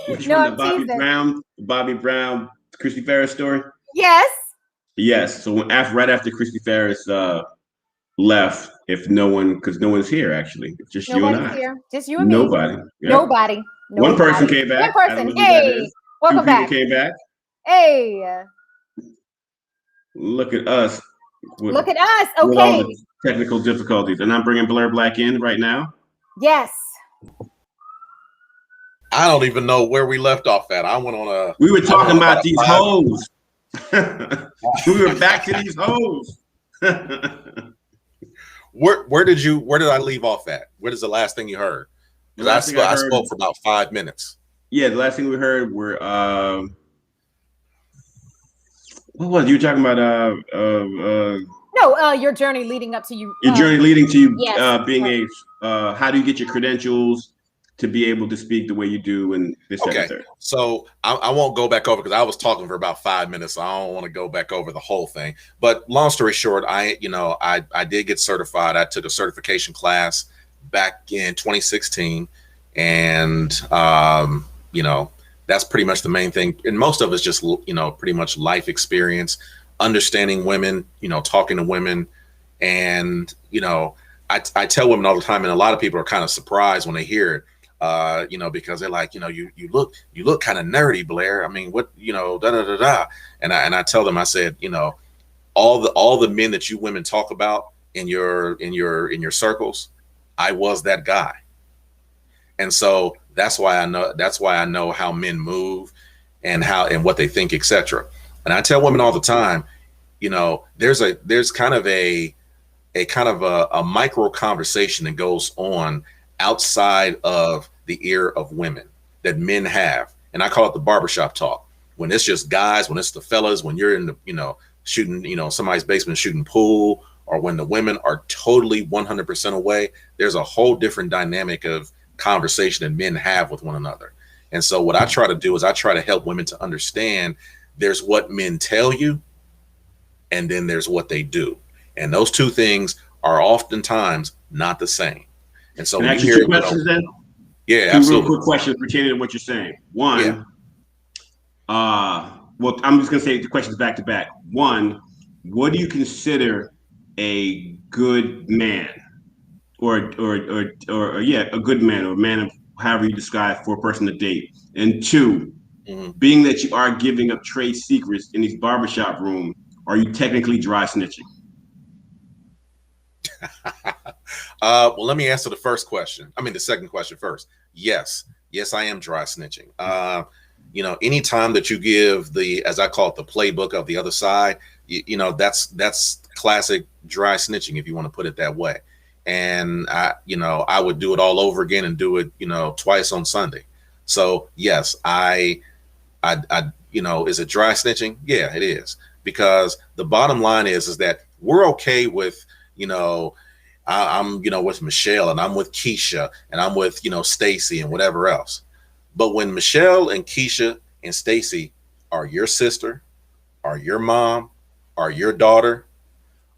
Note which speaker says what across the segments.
Speaker 1: Which
Speaker 2: No,
Speaker 1: one?
Speaker 2: I'm teasing.
Speaker 1: Bobby Brown, Christy Ferris story?
Speaker 2: Yes.
Speaker 1: Yes. So right after Christy Ferris left, if no one, because no one's here actually, it's just you and
Speaker 2: Nobody's
Speaker 1: I.
Speaker 2: here. Just you and me.
Speaker 1: Nobody. Yep.
Speaker 2: Nobody.
Speaker 1: One person came
Speaker 2: One
Speaker 1: back. I don't
Speaker 2: person.
Speaker 1: know who that
Speaker 2: Hey,
Speaker 1: is.
Speaker 2: welcome
Speaker 1: Two people
Speaker 2: back.
Speaker 1: came back.
Speaker 2: Hey.
Speaker 1: Look at us.
Speaker 2: Look at us.
Speaker 1: With all
Speaker 2: Okay.
Speaker 1: the technical difficulties. And I'm bringing Blair Black in right now.
Speaker 2: Yes.
Speaker 3: I don't even know where we left off at. I went on a.
Speaker 1: We were talking about these hoes. We were back to these hoes.
Speaker 3: Where did I leave off at? What is the last thing you heard? Because I spoke for about 5 minutes.
Speaker 1: Yeah, the last thing we heard were what was you were talking about?
Speaker 2: No, your journey leading up to you.
Speaker 1: Your journey leading to you
Speaker 2: yes,
Speaker 1: being how do you get your credentials to be able to speak the way you do and this
Speaker 3: okay.
Speaker 1: and third.
Speaker 3: So I won't go back over because I was talking for about 5 minutes. So I don't want to go back over the whole thing. But long story short, I did get certified. I took a certification class back in 2016, and that's pretty much the main thing. And most of it's just pretty much life experience, understanding women, talking to women, and I tell women all the time, and a lot of people are kind of surprised when they hear it. Because they're like, you look kind of nerdy, Blair. I mean, what, da da da da. And I tell them, I said, all the men that you women talk about in your circles, I was that guy. And so that's why I know how men move and what they think, etc. And I tell women all the time, there's kind of a micro conversation that goes on outside of the ear of women that men have. And I call it the barbershop talk. When it's just guys, when it's the fellas, when you're in the, shooting, somebody's basement, shooting pool, or when the women are totally 100% away, there's a whole different dynamic of conversation that men have with one another. And so what I try to do is I try to help women to understand there's what men tell you, and then there's what they do. And those two things are oftentimes not the same. And so
Speaker 1: can I ask you two questions then?
Speaker 3: Yeah,
Speaker 1: two
Speaker 3: absolutely.
Speaker 1: real quick questions pertaining to what you're saying. One, well, I'm just gonna say the questions back to back. One, what do you consider a good man, or a good man, or a man of however you describe for a person to date? And two, being that you are giving up trade secrets in these barbershop rooms, are you technically dry snitching?
Speaker 3: Well, let me answer the second question first. Yes, I am dry snitching. Anytime that you give as I call it, the playbook of the other side, that's classic dry snitching, if you want to put it that way. And I would do it all over again and do it, twice on Sunday. So yes, is it dry snitching? Yeah, it is, because the bottom line is that we're okay with, I'm with Michelle, and I'm with Keisha, and I'm with Stacy and whatever else. But when Michelle and Keisha and Stacy are your sister, are your mom, are your daughter,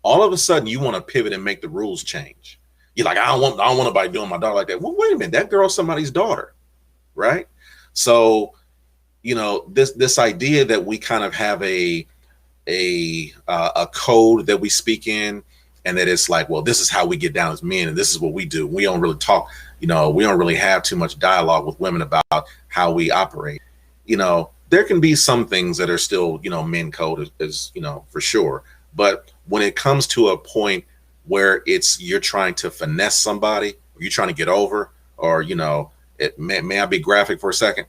Speaker 3: all of a sudden you want to pivot and make the rules change. You're like, I don't want nobody doing my daughter like that. Well, wait a minute, that girl's somebody's daughter, right? So this idea that we kind of have a code that we speak in, and that it's like, well, this is how we get down as men, and this is what we do. We don't really talk, we don't really have too much dialogue with women about how we operate. There can be some things that are still, men code is for sure. But when it comes to a point where you're trying to finesse somebody, or you're trying to get over, or, may I be graphic for a second?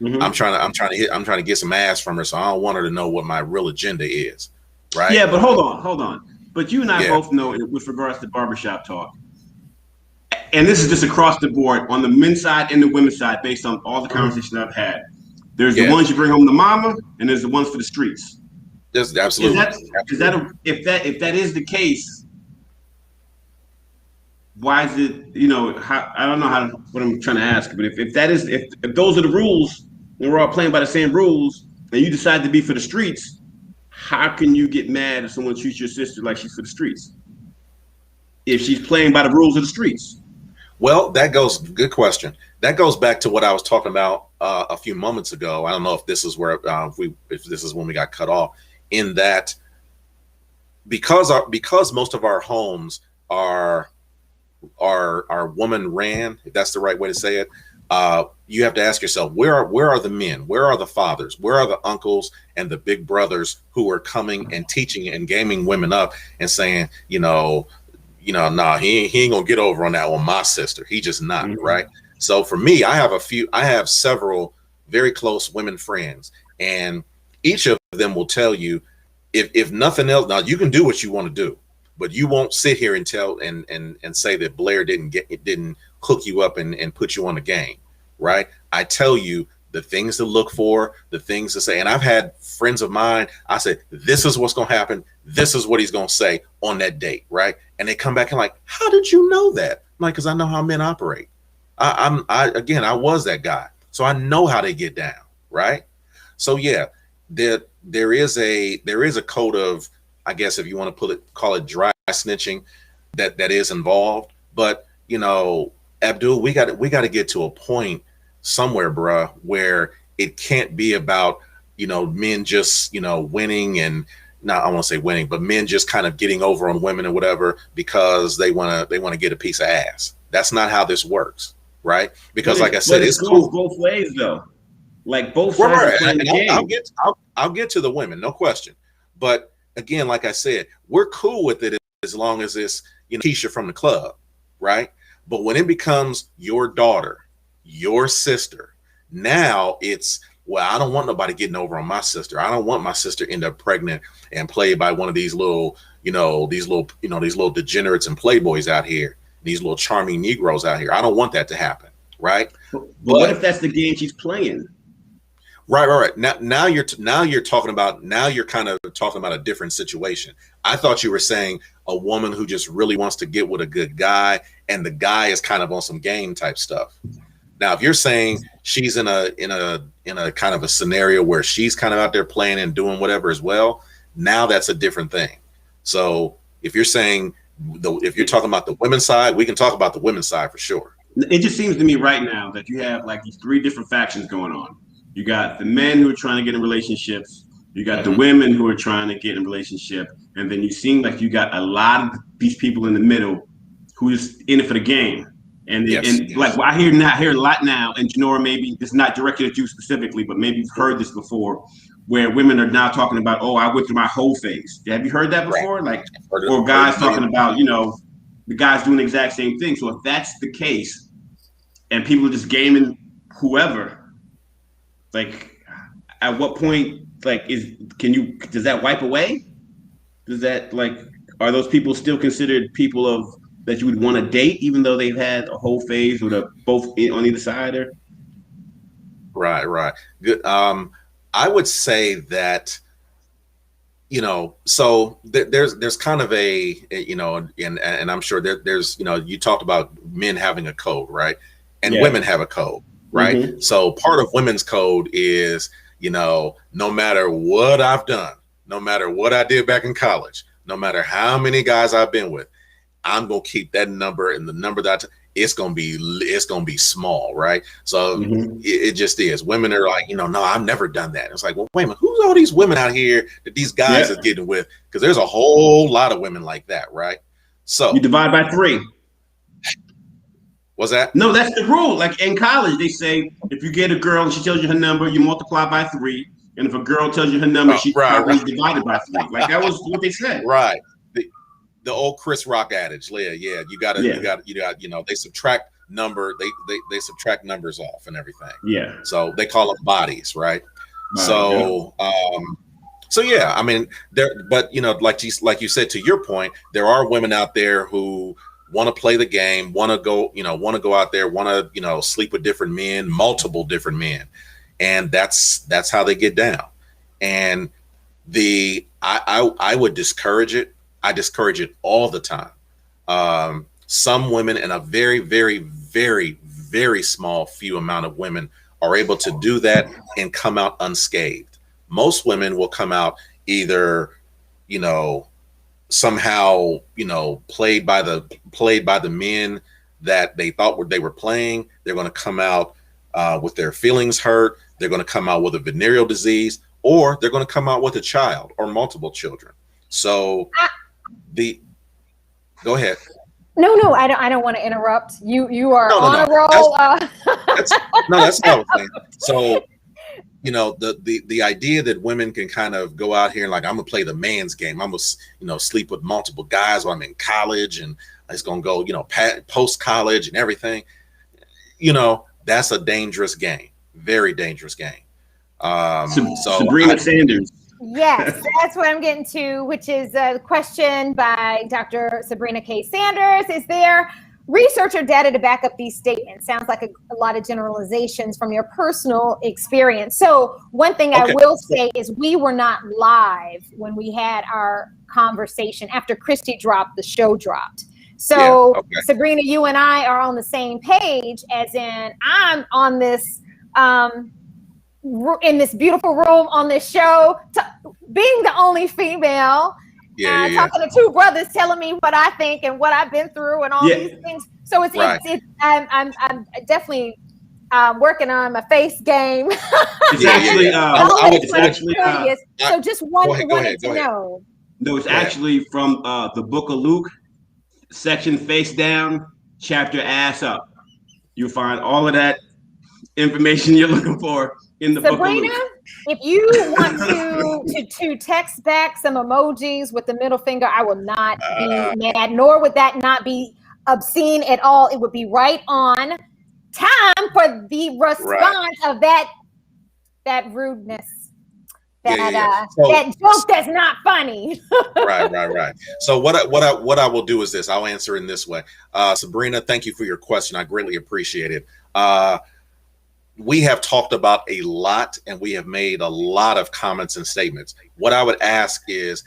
Speaker 3: Mm-hmm. I'm trying to get some ass from her, so I don't want her to know what my real agenda is. Right.
Speaker 1: Yeah, but hold on. But you and I both know, with regards to barbershop talk, and this is just across the board on the men's side and the women's side, based on all the conversations I've had. There's the ones you bring home to mama, and there's the ones for the streets.
Speaker 3: Yes, absolutely.
Speaker 1: If that is the case, why is it? I don't know what I'm trying to ask, but if those are the rules, and we're all playing by the same rules, and you decide to be for the streets, how can you get mad if someone treats your sister like she's for the streets? If she's playing by the rules of the streets?
Speaker 3: Well, good question. That goes back to what I was talking about a few moments ago. I don't know if this is where if this is when we got cut off. In that, because most of our homes are woman ran, if that's the right way to say it. You have to ask yourself, where are the men? Where are the fathers? Where are the uncles and the big brothers who are coming and teaching and gaming women up and saying, nah, he ain't gonna get over on that one, my sister. He just not, right? So for me, I have several very close women friends, and each of them will tell you, if nothing else, now you can do what you want to do, but you won't sit here and tell and say that Blair didn't hook you up and put you on the game, right? I tell you the things to look for, the things to say. And I've had friends of mine, I said, this is what's going to happen. This is what he's going to say on that date, right? And they come back and like, how did you know that? I'm like, because I know how men operate. I was that guy. So I know how they get down, right? So yeah, there is a code of, I guess if you want to call it dry snitching that is involved. But Abdul, we got to get to a point somewhere, bruh, where it can't be about men just winning, and not I want to say winning, but men just kind of getting over on women or whatever because they want to get a piece of ass. That's not how this works, right? Because like I said, it's cool
Speaker 1: both ways though. Like both sides are playing the game.
Speaker 3: I'll get to the women, no question. But again, like I said, we're cool with it as long as it's Keisha from the club, right? But when it becomes your daughter, your sister, now it's, well, I don't want nobody getting over on my sister. I don't want my sister to end up pregnant and played by one of these little, these little degenerates and playboys out here, these little charming Negroes out here. I don't want that to happen, right?
Speaker 1: But what if that's the game she's playing?
Speaker 3: Right. Now you're talking about, you're kind of talking about a different situation. I thought you were saying a woman who just really wants to get with a good guy, and the guy is kind of on some game type stuff. Now, if you're saying she's in a kind of a scenario where she's kind of out there playing and doing whatever as well, now that's a different thing. So if you're saying if you're talking about the women's side, we can talk about the women's side for sure.
Speaker 1: It just seems to me right now that you have like these three different factions going on. You got the men who are trying to get in relationships. You got the women who are trying to get in a relationship. And then you seem like you got a lot of these people in the middle who is in it for the game. And, like I hear a lot now, and Janora, maybe it's not directed at you specifically, but maybe you've heard this before, where women are now talking about, oh, I went through my whole phase. Have you heard that before? Right. Like, or guys talking about, the guys doing the exact same thing. So if that's the case, and people are just gaming whoever, like, at what point, like, does that wipe away? Does that, like, are those people still considered people of that you would want to date, even though they've had a whole phase or they're both on either side? Or
Speaker 3: right, good. I would say that so there's kind of a and I'm sure there's you talked about men having a code, right? And women have a code. Right. So part of women's code is, no matter what I've done, no matter what I did back in college, no matter how many guys I've been with, I'm going to keep that number, and the number that it's going to be small. Right. So it just is. Women are like, no, I've never done that. It's like, well, wait a minute, who's all these women out here that these guys are getting with? Because there's a whole lot of women like that. Right. So
Speaker 1: you divide by 3.
Speaker 3: What's that?
Speaker 1: No, that's the rule. Like in college, they say if you get a girl and she tells you her number, you multiply by 3. And if a girl tells you her number, she's probably divided by 3. Like that was what they said.
Speaker 3: Right. The old Chris Rock adage, Leah. Yeah, you got they subtract they subtract numbers off and everything.
Speaker 1: Yeah.
Speaker 3: So they call them bodies, right? So yeah, I mean but like you said, to your point, there are women out there who want to play the game, want to go out there, want to sleep with different men, multiple different men, and that's how they get down. And I would discourage it. I discourage it all the time. Some women, and a very, very, very, very small few amount of women, are able to do that and come out unscathed. Most women will come out either somehow played by the men that they thought they were playing. They're going to come out with their feelings hurt. They're going to come out with a venereal disease, or they're going to come out with a child or multiple children. So go ahead.
Speaker 2: No, I don't want to interrupt. You are
Speaker 3: No.
Speaker 2: on a roll.
Speaker 3: That's not what I'm saying. So, the idea that women can kind of go out here and like, I'm gonna play the man's game. I'm gonna, sleep with multiple guys while I'm in college, and it's gonna go, post college and everything. That's a dangerous game, very dangerous game.
Speaker 1: Sabrina Sanders.
Speaker 2: Yes, that's what I'm getting to, which is a question by Dr. Sabrina K. Sanders. Is there research or data to back up these statements? Sounds like a lot of generalizations from your personal experience. So one thing I will say is we were not live when we had our conversation. After Christy dropped, the show dropped. So Sabrina, you and I are on the same page, as in I'm on this in this beautiful room on this show, being the only female, talking to two brothers telling me what I think and what I've been through and all these things. So I'm definitely working on my face game.
Speaker 1: It's actually
Speaker 2: so just wanted to know.
Speaker 1: No, it's actually from the book of Luke, section face down, chapter ass up. You'll find all of that information you're looking for in the
Speaker 2: Sabrina,
Speaker 1: book of Luke.
Speaker 2: If you want to text back some emojis with the middle finger, I will not be mad, nor would that not be obscene at all. It would be right on time for the response of that rudeness. That joke that's not funny.
Speaker 3: Right. So what I will do is this. I'll answer in this way. Sabrina, thank you for your question. I greatly appreciate it. We have talked about a lot, and we have made a lot of comments and statements. What I would ask is,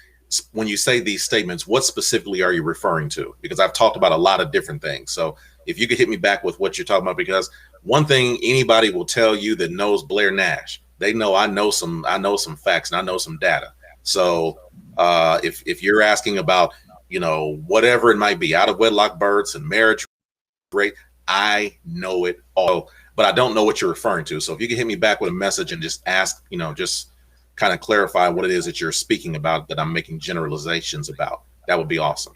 Speaker 3: when you say these statements, what specifically are you referring to? Because I've talked about a lot of different things. So if you could hit me back with what you're talking about, because one thing anybody will tell you that knows Blair Nash, they know I know some facts and I know some data. So if you're asking about, whatever it might be, out of wedlock births and marriage rate, I know it all, but I don't know what you're referring to. So if you can hit me back with a message and just ask, just kind of clarify what it is that you're speaking about, that I'm making generalizations about, that would be awesome.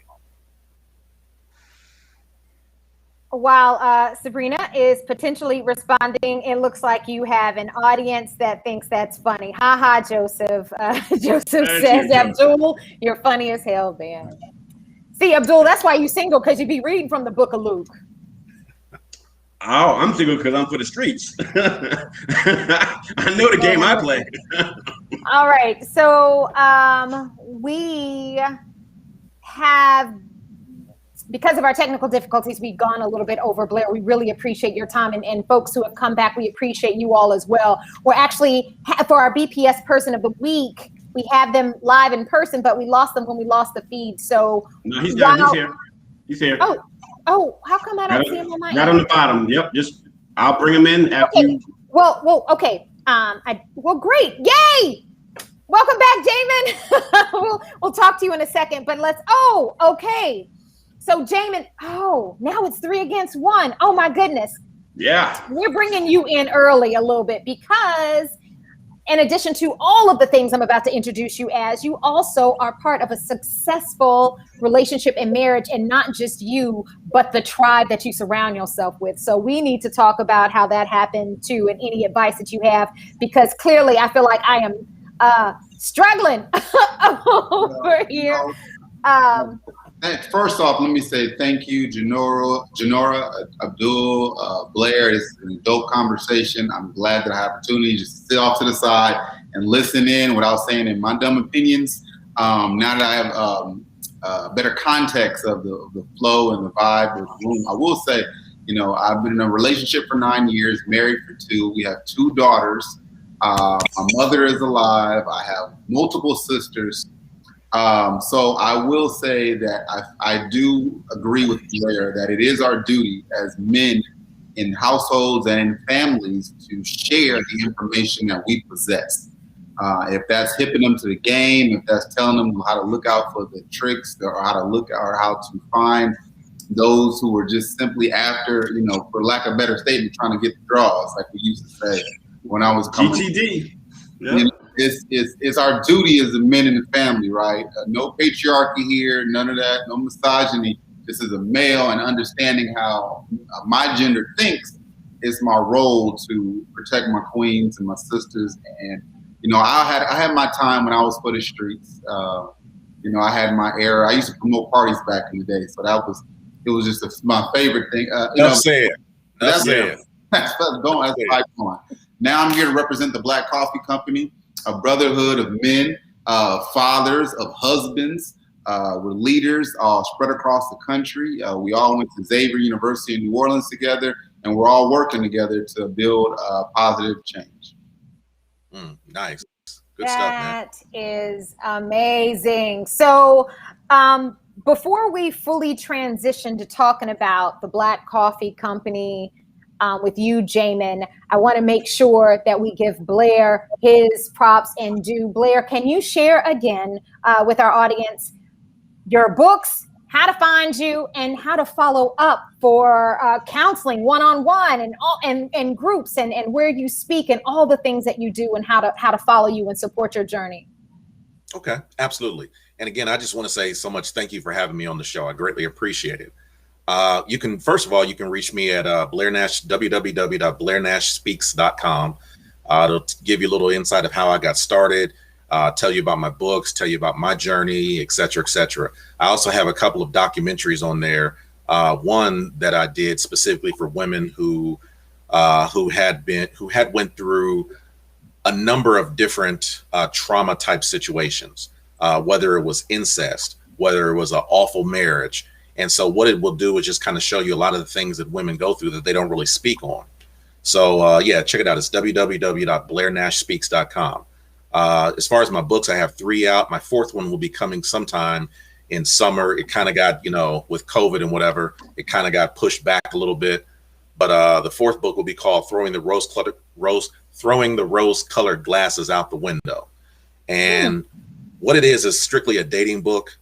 Speaker 2: While Sabrina is potentially responding, it looks like you have an audience that thinks that's funny. Ha ha, Joseph. Joseph says, Abdul, you're funny as hell, man. See, Abdul, that's why you single, because you be reading from the book of Luke.
Speaker 1: Oh, I'm single because I'm for the streets. I know the game I play.
Speaker 2: All right. So we have, because of our technical difficulties, we've gone a little bit over. Blair, we really appreciate your time. And folks who have come back, we appreciate you all as well. We're actually, for our BPS person of the week, we have them live in person, but we lost them when we lost the feed. So
Speaker 1: no, he's here. He's here.
Speaker 2: Oh, how come I don't see him on my
Speaker 1: Not on the bottom. Yep, I'll bring him in after you.
Speaker 2: Well, okay. Great. Yay! Welcome back, Jamin. We'll talk to you in a second, but okay. So Jamin, now it's 3 against 1. Oh my goodness.
Speaker 1: Yeah.
Speaker 2: We're bringing you in early a little bit because, in addition to all of the things I'm about to introduce you as, you also are part of a successful relationship and marriage, and not just you, but the tribe that you surround yourself with. So we need to talk about how that happened too, and any advice that you have, because clearly I feel like I am struggling over here.
Speaker 4: First off, let me say thank you, Janora, Abdul, Blair. It's been a dope conversation. I'm glad that I have opportunity just to sit off to the side and listen in without saying in my dumb opinions. Now that I have better context of the flow and the vibe of the room, I will say, I've been in a relationship for 9 years, married for 2. We have 2 daughters. My mother is alive. I have multiple sisters. So I will say that I do agree with Blair that it is our duty as men in households and in families to share the information that we possess. If that's hipping them to the game, if that's telling them how to look out for the tricks or how to find those who were just simply after, for lack of a better statement, trying to get the draws, like we used to say when I was coming.
Speaker 1: GTD.
Speaker 4: Yep. It's our duty as the men in the family, right? No patriarchy here, none of that, no misogyny. This is a male, and understanding how my gender thinks is my role to protect my queens and my sisters. And I had my time when I was for the streets. I had my era. I used to promote parties back in the day, so it was just my favorite thing.
Speaker 3: That's it. That's it.
Speaker 4: That's going. That's going. Now I'm here to represent the Black Coffee Company, a brotherhood of men, fathers, of husbands. We're leaders all spread across the country. We all went to Xavier University in New Orleans together, and we're all working together to build positive change.
Speaker 3: Nice. Good stuff, man.
Speaker 2: That is amazing. So before we fully transition to talking about the Black Coffee Company with you, Jamin, I want to make sure that we give Blair his props and due. Blair, can you share again with our audience your books, how to find you, and how to follow up for counseling one-on-one and groups and where you speak and all the things that you do and how to follow you and support your journey?
Speaker 3: Okay, absolutely. And again, I just want to say so much thank you for having me on the show. I greatly appreciate it. You can reach me at www.blairnashspeaks.com. It'll give you a little insight of how I got started, tell you about my books, tell you about my journey, et cetera, et cetera. I also have a couple of documentaries on there. One that I did specifically for women who had went through a number of different trauma type situations, whether it was incest, whether it was an awful marriage. And so what it will do is just kind of show you a lot of the things that women go through that they don't really speak on. So check it out. It's www.blairnashspeaks.com. As far as my books, I have 3 out. My 4th one will be coming sometime in summer. It kind of got, with COVID and whatever, it kind of got pushed back a little bit. But the 4th book will be called Throwing the Rose-Colored Glasses Out the Window. And what it is strictly a dating book.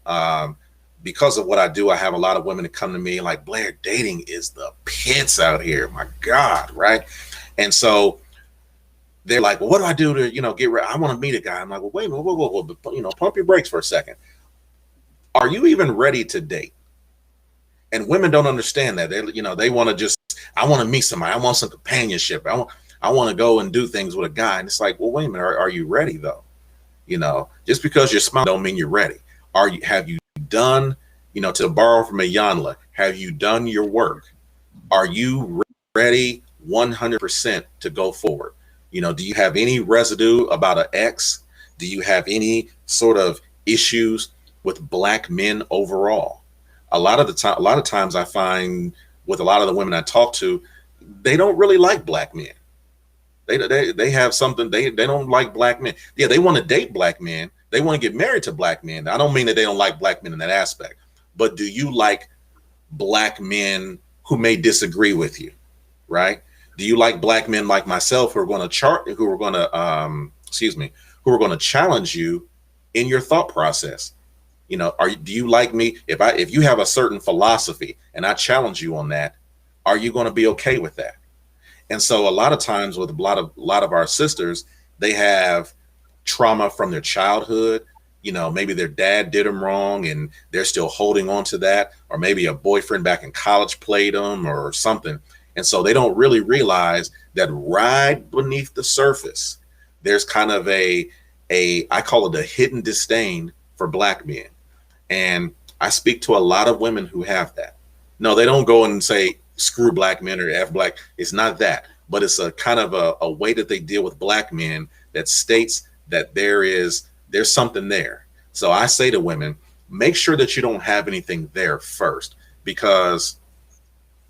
Speaker 3: Because of what I do, I have a lot of women that come to me like, Blair, dating is the pits out here. My God, right? And so they're like, well, what do I do to, get ready? I want to meet a guy. I'm like, well, wait a minute, whoa, pump your brakes for a second. Are you even ready to date? And women don't understand that. They want to just, I want to meet somebody. I want some companionship. I want to go and do things with a guy. And it's like, well, wait a minute, are you ready though? Just because you're smiling don't mean you're ready. Have you done, to borrow from a Yanla, have you done your work? Are you ready 100% to go forward? Do you have any residue about an ex? Do you have any sort of issues with Black men overall? A lot of times I find with a lot of the women I talk to, they don't really like Black men. They have something, they don't like Black men. Yeah, they want to date Black men. They want to get married to Black men. I don't mean that they don't like Black men in that aspect, but do you like Black men who may disagree with you, right? Do you like Black men like myself who are going to challenge you in your thought process? Do you like me? If you have a certain philosophy and I challenge you on that, are you going to be okay with that? And so a lot of times with a lot of our sisters, they have trauma from their childhood. Maybe their dad did them wrong and they're still holding on to that, or maybe a boyfriend back in college played them or something. And so they don't really realize that right beneath the surface, there's kind of I call it a hidden disdain for Black men. And I speak to a lot of women who have that. No, they don't go and say, screw Black men or F Black. It's not that, but it's a kind of a way that they deal with Black men that states that there's something there. So I say to women, make sure that you don't have anything there first, because,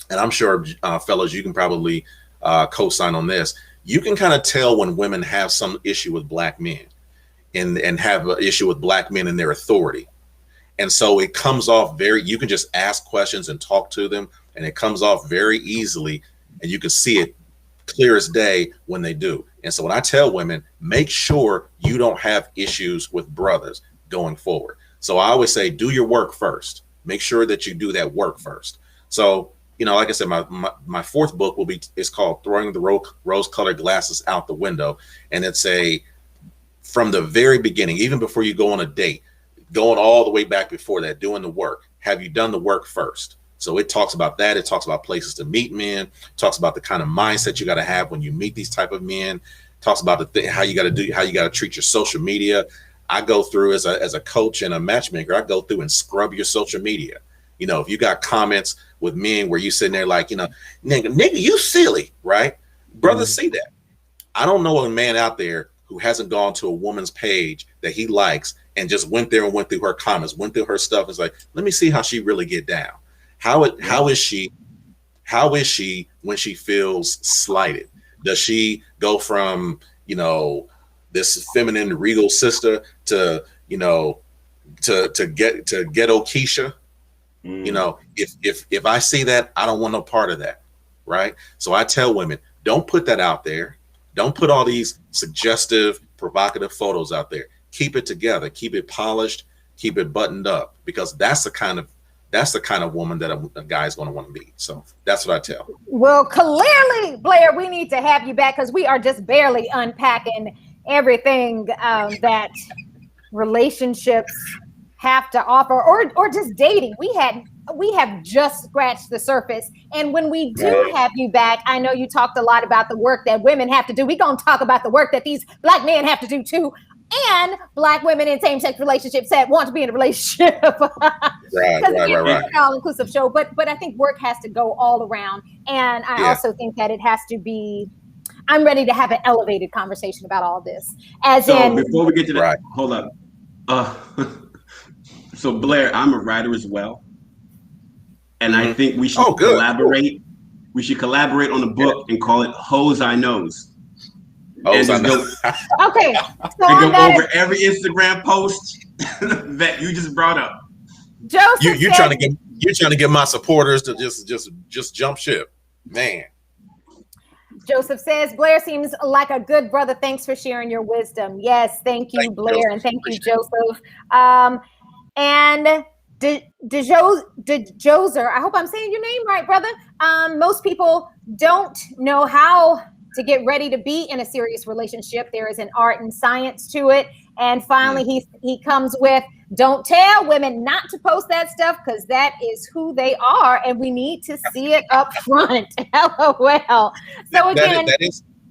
Speaker 3: and I'm sure fellas, you can probably co-sign on this. You can kind of tell when women have some issue with Black men and have an issue with Black men and their authority. And so it comes off you can just ask questions and talk to them, and it comes off very easily, and you can see it clear as day when they do. And so when I tell women, make sure you don't have issues with brothers going forward. So I always say, do your work first. Make sure that you do that work first. So, you know, like I said, my fourth book is called Throwing the Rose-Colored Glasses Out the Window. And it's from the very beginning, even before you go on a date, going all the way back before that, doing the work. Have you done the work first? So it talks about that. It talks about places to meet men, talks about the kind of mindset you got to have when you meet these type of men, talks about how you got to treat your social media. I go through as a coach and a matchmaker, I go through and scrub your social media. You know, if you got comments with men where you sitting there like, you know, nigga, you silly, right? Brothers see that. I don't know a man out there who hasn't gone to a woman's page that he likes and just went there and went through her comments, went through her stuff. It's like, let me see how she really get down. How is she when she feels slighted? Does she go from, you know, this feminine regal sister to, you know, to ghetto Keisha? You know, if I see that, I don't want no part of that, right? So I tell women, don't put that out there. Don't put all these suggestive, provocative photos out there. Keep it together, keep it polished, keep it buttoned up, because that's the kind of woman that a guy is going to want to meet. So that's what I tell.
Speaker 2: Well, clearly, Blair, we need to have you back because we are just barely unpacking everything that relationships have to offer, or just dating. We have just scratched the surface. And when we do have you back, I know you talked a lot about the work that women have to do. We're going to talk about the work that these Black men have to do too. And Black women in same-sex relationships that want to be in a relationship. Right. It's an all-inclusive show, but I think work has to go all around. And I also think that it has to be, I'm ready to have an elevated conversation about all this.
Speaker 1: Before we get to that, hold up. So Blair, I'm a writer as well. And I think we should collaborate. We should collaborate on a book and call it Hoes I Knows.
Speaker 3: Okay. So
Speaker 1: and go over every Instagram post that you just brought up.
Speaker 2: Joseph,
Speaker 3: you're trying to get my supporters to just jump ship, man.
Speaker 2: Joseph says, Blair seems like a good brother. Thanks for sharing your wisdom. Yes, thank you, Blair, Joseph. And thank you, Joseph. And DeJoser, I hope I'm saying your name right, brother. Most people don't know how to get ready to be in a serious relationship. There is an art and science to it. And finally, he comes with, don't tell women not to post that stuff because that is who they are, and we need to see it up front. LOL. So again,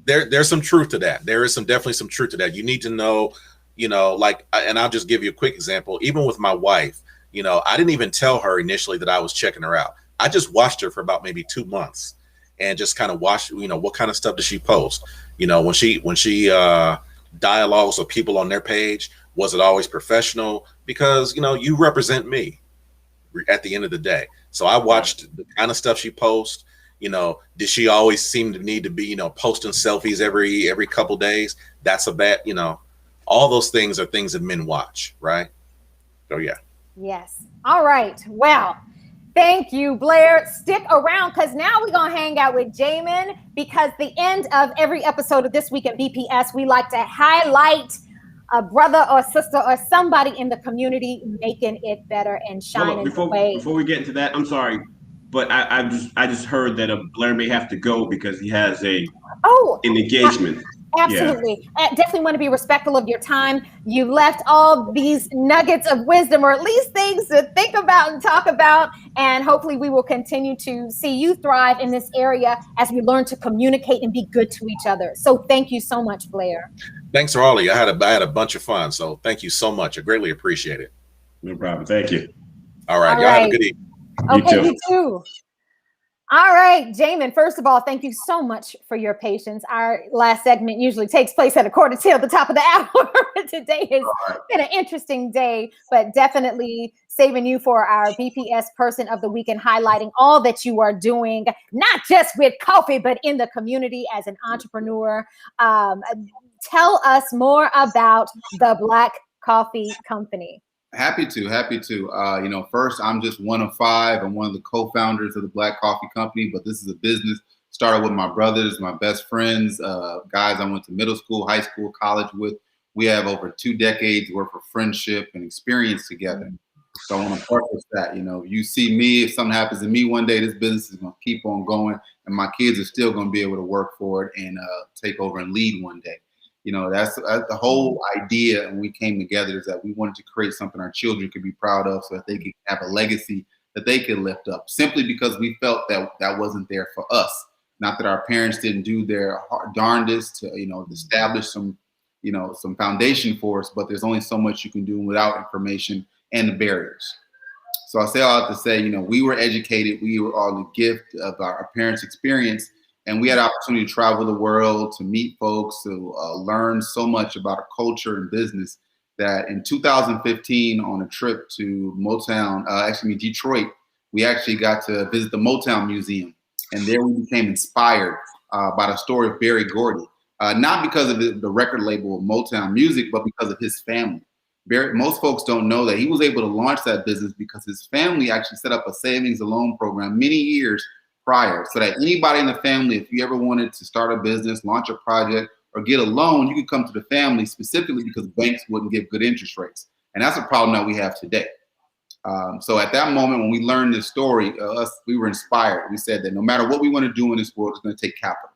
Speaker 3: there's some truth to that. There is definitely some truth to that. You need to know, you know, like, and I'll just give you a quick example. Even with my wife, you know, I didn't even tell her initially that I was checking her out. I just watched her for about maybe 2 months and just kind of watched, you know, what kind of stuff does she post? You know, when she dialogues with people on their page, was it always professional? Because, you know, you represent me at the end of the day. So I watched the kind of stuff she posts. You know, did she always seem to need to be, you know, posting selfies every couple days? That's a bad, you know, all those things are things that men watch, right? So yeah.
Speaker 2: Yes. All right. Well, thank you, Blair. Stick around because now we're going to hang out with Jamin, because the end of every episode of This Week at BPS, we like to highlight a brother or sister or somebody in the community making it better and shining the way.
Speaker 1: Before we get into that, I'm sorry, but I just heard that Blair may have to go because he has an engagement.
Speaker 2: Absolutely. Yeah. Definitely want to be respectful of your time. You left all these nuggets of wisdom, or at least things to think about and talk about. And hopefully we will continue to see you thrive in this area as we learn to communicate and be good to each other. So thank you so much, Blair.
Speaker 3: Thanks, Raleigh. I had a bunch of fun. So thank you so much. I greatly appreciate it.
Speaker 1: No problem. Thank you.
Speaker 3: All right. Y'all have a good evening.
Speaker 2: Okay, you too. All right, Jamin, first of all, thank you so much for your patience. Our last segment usually takes place at 1:45 the top of the hour. Today has been an interesting day, but definitely saving you for our BPS Person of the Week and highlighting all that you are doing, not just with coffee, but in the community as an entrepreneur. Tell us more about the Black Coffee Company.
Speaker 4: Happy to. You know, first, I'm just one of 5. I'm one of the co-founders of the Black Coffee Company, but this is a business started with my brothers, my best friends, guys I went to middle school, high school, college with. We have over 2 decades worth of friendship and experience together. So I want to preface that, you see me, if something happens to me one day, this business is going to keep on going, and my kids are still going to be able to work for it and take over and lead one day. That's the whole idea. And we came together is that we wanted to create something our children could be proud of, so that they could have a legacy that they could lift up, simply because we felt that that wasn't there for us. Not that our parents didn't do their darndest to, establish some foundation for us, but there's only so much you can do without information and the barriers. So I say all that to say, we were educated. We were all the gift of our parents' experience, and we had opportunity to travel the world, to meet folks, to learn so much about our culture and business, that in 2015, on a trip to Detroit, we actually got to visit the Motown Museum. And there we became inspired by the story of Berry Gordy, not because of the record label of Motown Music, but because of his family. Most folks don't know that he was able to launch that business because his family actually set up a savings and loan program many years prior, so that anybody in the family, if you ever wanted to start a business, launch a project, or get a loan, you could come to the family, specifically because banks wouldn't give good interest rates. And that's a problem that we have today. So at that moment, when we learned this story, we were inspired. We said that no matter what we want to do in this world, it's going to take capital,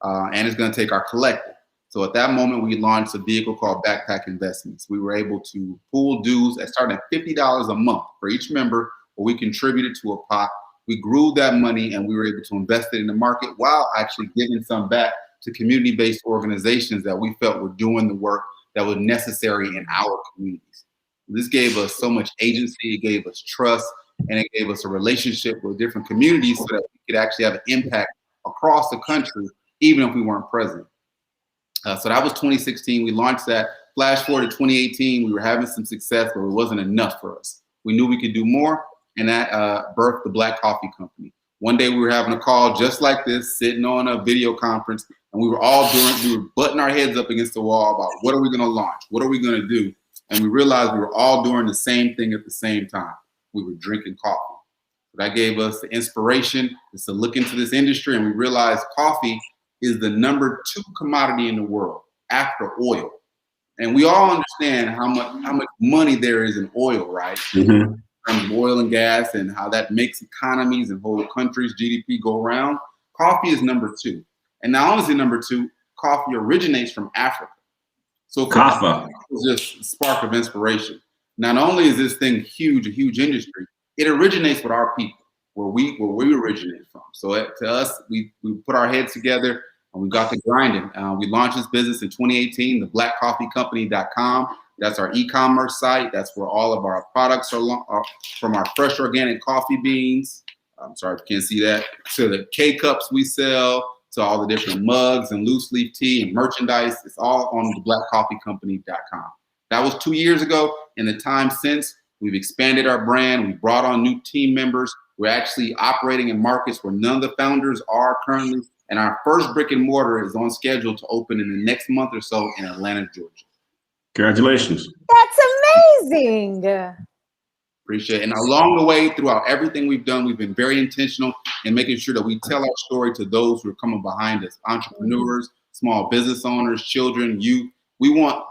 Speaker 4: and it's going to take our collective. So at that moment, we launched a vehicle called Backpack Investments. We were able to pool dues that started at $50 a month for each member, where we contributed to a pot. We grew that money, and we were able to invest it in the market while actually giving some back to community-based organizations that we felt were doing the work that was necessary in our communities. This gave us so much agency, it gave us trust, and it gave us a relationship with different communities so that we could actually have an impact across the country, even if we weren't present. So that was 2016. We launched that. Flash forward to 2018, we were having some success, but it wasn't enough for us. We knew we could do more, and that birthed the Black Coffee Company. One day we were having a call just like this, sitting on a video conference, and we were butting our heads up against the wall about what are we going to launch? What are we going to do? And we realized we were all doing the same thing at the same time. We were drinking coffee. So that gave us the inspiration to look into this industry, and we realized coffee is the number 2 commodity in the world after oil. And we all understand how much money there is in oil, right? Mm-hmm. From oil and gas, and how that makes economies and whole countries' GDP go around. Coffee is number 2. And not only is it number 2, coffee originates from Africa. So coffee is just a spark of inspiration. Not only is this thing huge, a huge industry, it originates with our people, where we originate from. So to us, we put our heads together and we got to grinding. We launched this business in 2018, the blackcoffeecompany.com. That's our e-commerce site. That's where all of our products are from our fresh organic coffee beans. I'm sorry if you can't see that. To the K-cups we sell, to all the different mugs and loose leaf tea and merchandise. It's all on the blackcoffeecompany.com. That was 2 years ago. In the time since, we've expanded our brand. We brought on new team members. We're actually operating in markets where none of the founders are currently. And our first brick and mortar is on schedule to open in the next month or so in Atlanta, Georgia.
Speaker 1: Congratulations.
Speaker 2: That's amazing.
Speaker 4: Appreciate it. And along the way, throughout everything we've done, we've been very intentional in making sure that we tell our story to those who are coming behind us, entrepreneurs, small business owners, children, youth. We want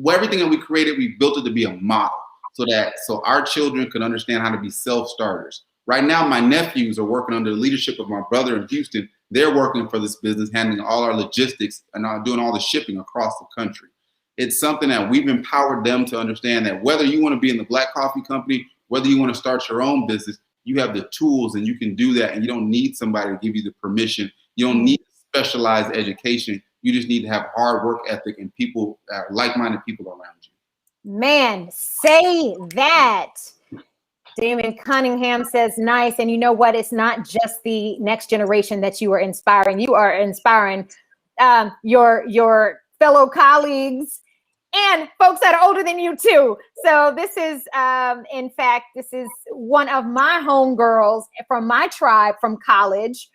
Speaker 4: everything that we created, we built it to be a model so our children can understand how to be self-starters. Right now, my nephews are working under the leadership of my brother in Houston. They're working for this business, handling all our logistics and doing all the shipping across the country. It's something that we've empowered them to understand, that whether you want to be in the Black Coffee Company, whether you want to start your own business, you have the tools and you can do that. And you don't need somebody to give you the permission. You don't need specialized education. You just need to have hard work ethic and people, like-minded people around you.
Speaker 2: Man, say that. Damon Cunningham says, nice. And you know what? It's not just the next generation that you are inspiring. You are inspiring your fellow colleagues and folks that are older than you too. So this is, in fact, this is one of my homegirls from my tribe from college.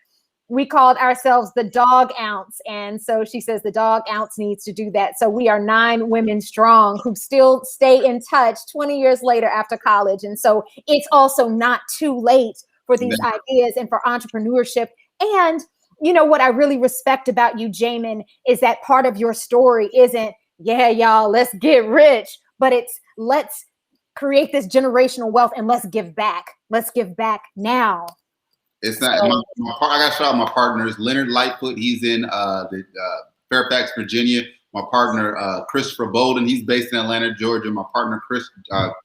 Speaker 2: We called ourselves the Dog Ounce. And so she says the Dog Ounce needs to do that. So we are 9 women strong who still stay in touch 20 years later after college. And so it's also not too late for these ideas and for entrepreneurship. And you know what I really respect about you, Jamin, is that part of your story isn't, yeah, y'all, let's get rich, but it's let's create this generational wealth and let's give back. Let's give back now.
Speaker 4: It's not. I got to shout out my partners. Leonard Lightfoot, he's in Fairfax, Virginia. My partner Christopher Bolden, he's based in Atlanta, Georgia. My partner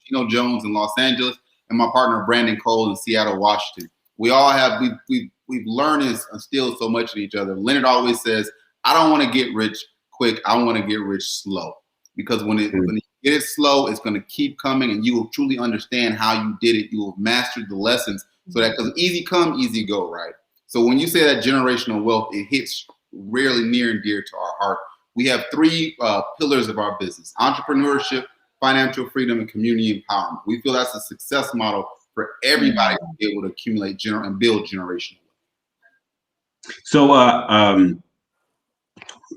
Speaker 4: Chino Jones in Los Angeles, and my partner Brandon Cole in Seattle, Washington. We all have we've learned and instilled so much in each other. Leonard always says, "I don't want to get rich quick. I want to get rich slow." Because when you get it slow, it's going to keep coming, and you will truly understand how you did it. You will have mastered the lessons, so that because easy come, easy go, right? So when you say that generational wealth, it hits really near and dear to our heart. We have three pillars of our business: entrepreneurship, financial freedom, and community empowerment. We feel that's a success model for everybody to be able to accumulate and build generational wealth.
Speaker 1: So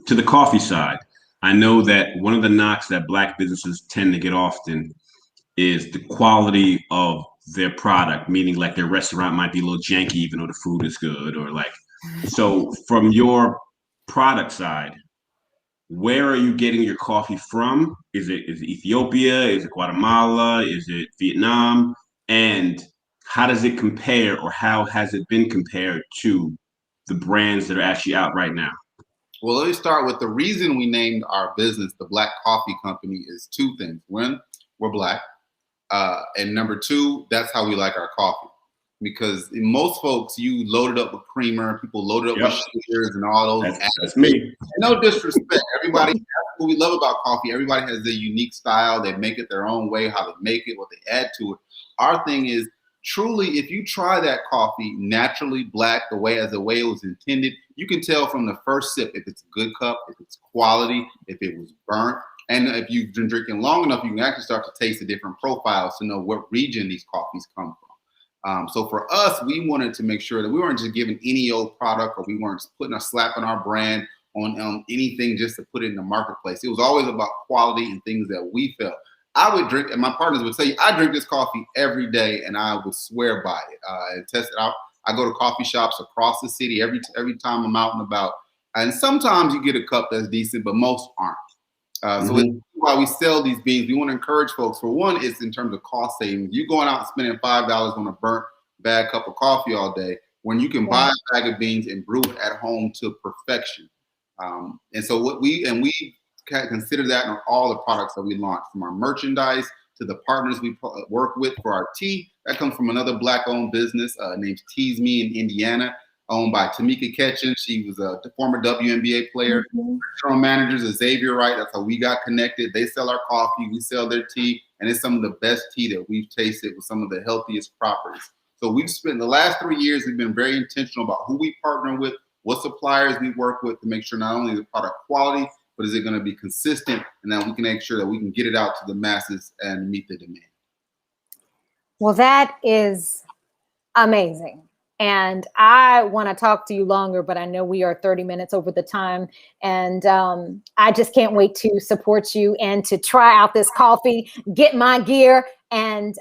Speaker 1: to the coffee side, I know that one of the knocks that Black businesses tend to get often is the quality of their product, meaning like their restaurant might be a little janky, even though the food is good, or like, so from your product side, where are you getting your coffee from? Is it Ethiopia? Is it Guatemala? Is it Vietnam? And how does it compare, or how has it been compared to the brands that are actually out right now?
Speaker 4: Well, let me start with the reason we named our business the Black Coffee Company is two things. One, we're Black. And number two, that's how we like our coffee. Because most folks, you load it up with creamer, people load it up with sugars and all those.
Speaker 1: That's me.
Speaker 4: No disrespect. Everybody, that's what we love about coffee. Everybody has their unique style. They make it their own way, how they make it, what they add to it. Our thing is, truly, if you try that coffee naturally Black, the way it was intended, you can tell from the first sip if it's a good cup, if it's quality, if it was burnt. And if you've been drinking long enough, you can actually start to taste the different profiles to know what region these coffees come from. So for us, we wanted to make sure that we weren't just giving any old product, or we weren't putting a slap on our brand on anything just to put it in the marketplace. It was always about quality and things that we felt. I would drink, and my partners would say, I drink this coffee every day, and I would swear by it and test it out. I go to coffee shops across the city every time I'm out and about. And sometimes you get a cup that's decent, but most aren't. So while we sell these beans, we want to encourage folks. For one, it's in terms of cost savings. You going out and spending $5 on a burnt bad cup of coffee all day, when you can buy a bag of beans and brew it at home to perfection. And so we consider that in all the products that we launch, from our merchandise to the partners we work with. For our tea, that comes from another Black-owned business named Tease Me in Indiana, owned by Tamika Ketchen. She was a former WNBA player. General managers is Xavier Wright. That's how we got connected. They sell our coffee, we sell their tea, and it's some of the best tea that we've tasted with some of the healthiest properties. So we've spent the last 3 years, we've been very intentional about who we partner with, what suppliers we work with, to make sure not only the product quality, but is it going to be consistent, and then we can make sure that we can get it out to the masses and meet the demand.
Speaker 2: Well, that is amazing. And I want to talk to you longer, but I know we are 30 minutes over the time. And I just can't wait to support you and to try out this coffee, get my gear, and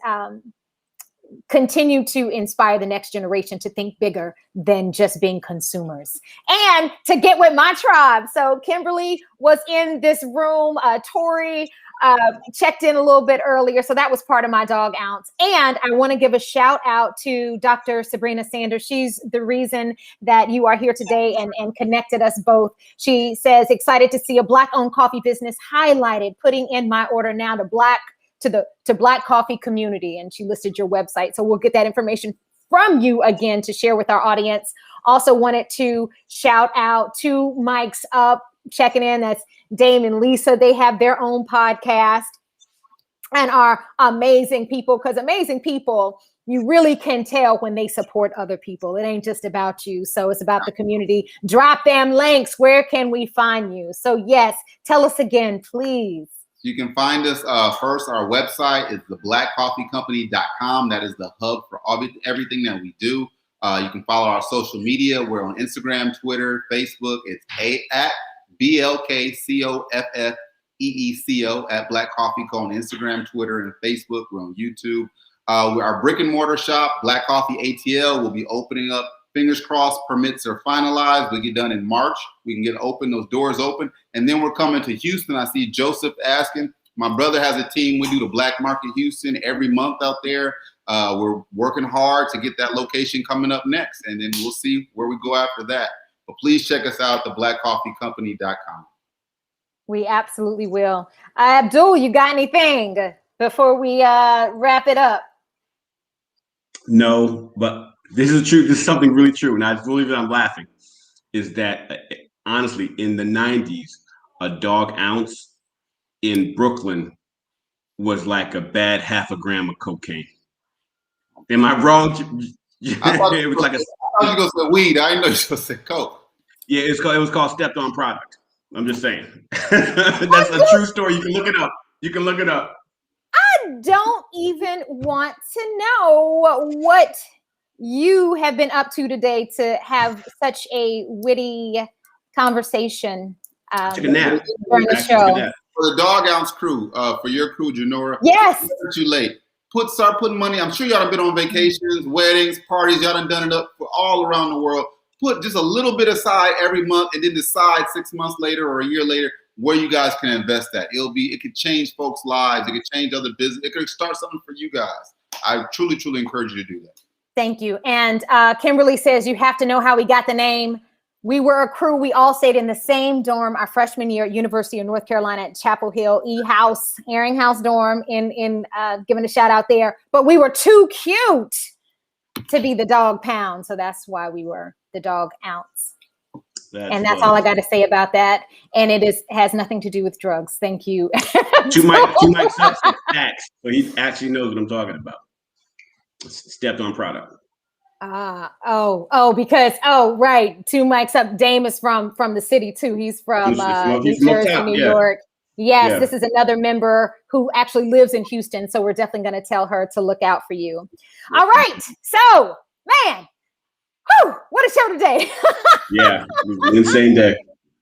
Speaker 2: continue to inspire the next generation to think bigger than just being consumers and to get with my tribe. So Kimberly was in this room. Tori checked in a little bit earlier. So that was part of my dog ounce. And I want to give a shout out to Dr. Sabrina Sanders. She's the reason that you are here today and connected us both. She says, excited to see a Black-owned coffee business highlighted, putting in my order now to Black coffee community. And she listed your website. So we'll get that information from you again to share with our audience. Also wanted to shout out to Mike's Up, checking in. That's Dame and Lisa. They have their own podcast and are amazing people, because amazing people, you really can tell when they support other people. It ain't just about you. So it's about the community. Drop them links. Where can we find you? So yes, tell us again, please.
Speaker 4: You can find us first. Our website is theblackcoffeecompany.com. That is the hub for everything that we do. You can follow our social media. We're on Instagram, Twitter, Facebook. It's at BLKCOFFEECO at Black Coffee Co. on Instagram, Twitter, and Facebook. We're on YouTube. Our brick and mortar shop, Black Coffee ATL, will be opening up. Fingers crossed, permits are finalized. We get done in March. We can get those doors open. And then we're coming to Houston. I see Joseph asking. My brother has a team. We do the Black Market Houston every month out there. We're working hard to get that location coming up next, and then we'll see where we go after that. But please check us out at theblackcoffeecompany.com.
Speaker 2: We absolutely will. Abdul, you got anything before we wrap it up?
Speaker 1: No, but this is true. This is something really true, and I believe that I'm laughing. Is that honestly in the 90s, a dog ounce in Brooklyn was like a bad half a gram of cocaine. Am I wrong? It was like
Speaker 4: I thought you were going to say weed. I didn't know you were going to say coke.
Speaker 1: Yeah, it was called Stepped On Product. I'm just saying. That's a true story. You can look it up. You can look it up.
Speaker 2: I don't even want to know what you have been up to today to have such a witty conversation
Speaker 1: Took a nap
Speaker 2: during the show.
Speaker 4: For the Dog Ounce crew, for your crew, Janora.
Speaker 2: Yes.
Speaker 4: Too late. Start putting money. I'm sure y'all have been on vacations, weddings, parties. Y'all done it up for all around the world. Put just a little bit aside every month, and then decide 6 months later or a year later where you guys can invest that. It could change folks' lives. It could change other business. It could start something for you guys. I truly, truly encourage you to do that.
Speaker 2: Thank you. And Kimberly says you have to know how we got the name. We were a crew. We all stayed in the same dorm our freshman year at University of North Carolina at Chapel Hill E-House, Airing House dorm in giving a shout out there. But we were too cute to be the dog pound. So that's why we were the Dog Ounce. That's all I got to say about that. And it has nothing to do with drugs. Thank you.
Speaker 1: Two Mike facts, so he actually knows what I'm talking about. Stepped On Product.
Speaker 2: Because right. 2 mics up. Dame is from the city too. He's from New Jersey, New York. Yes, this is another member who actually lives in Houston. So we're definitely going to tell her to look out for you. All right. So, man, what a show today.
Speaker 1: Yeah, insane day.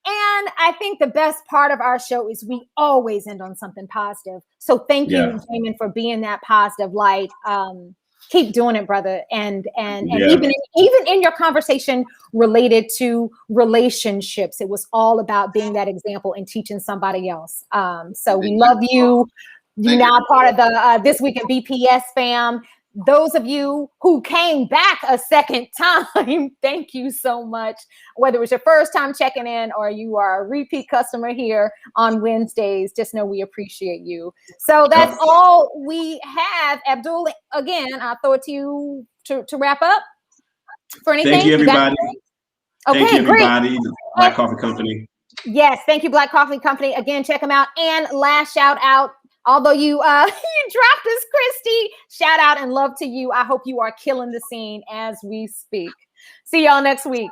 Speaker 2: And I think the best part of our show is we always end on something positive. So thank you, Damon, for being that positive light. Keep doing it, brother. And even in your conversation related to relationships, it was all about being that example and teaching somebody else. So we love you. You're now part of the This Week in BPS fam. Those of you who came back a second time, thank you so much. Whether it was your first time checking in or you are a repeat customer here on Wednesdays, just know we appreciate you. So that's all we have. Abdul, again, I'll throw it to you to wrap up for anything.
Speaker 1: Thank you, everybody.
Speaker 2: Okay,
Speaker 1: thank you, everybody.
Speaker 2: Great.
Speaker 1: Black Coffee Company.
Speaker 2: Yes, thank you, Black Coffee Company. Again, check them out. And last shout out, although you dropped us, Christy, shout out and love to you. I hope you are killing the scene as we speak. See y'all next week.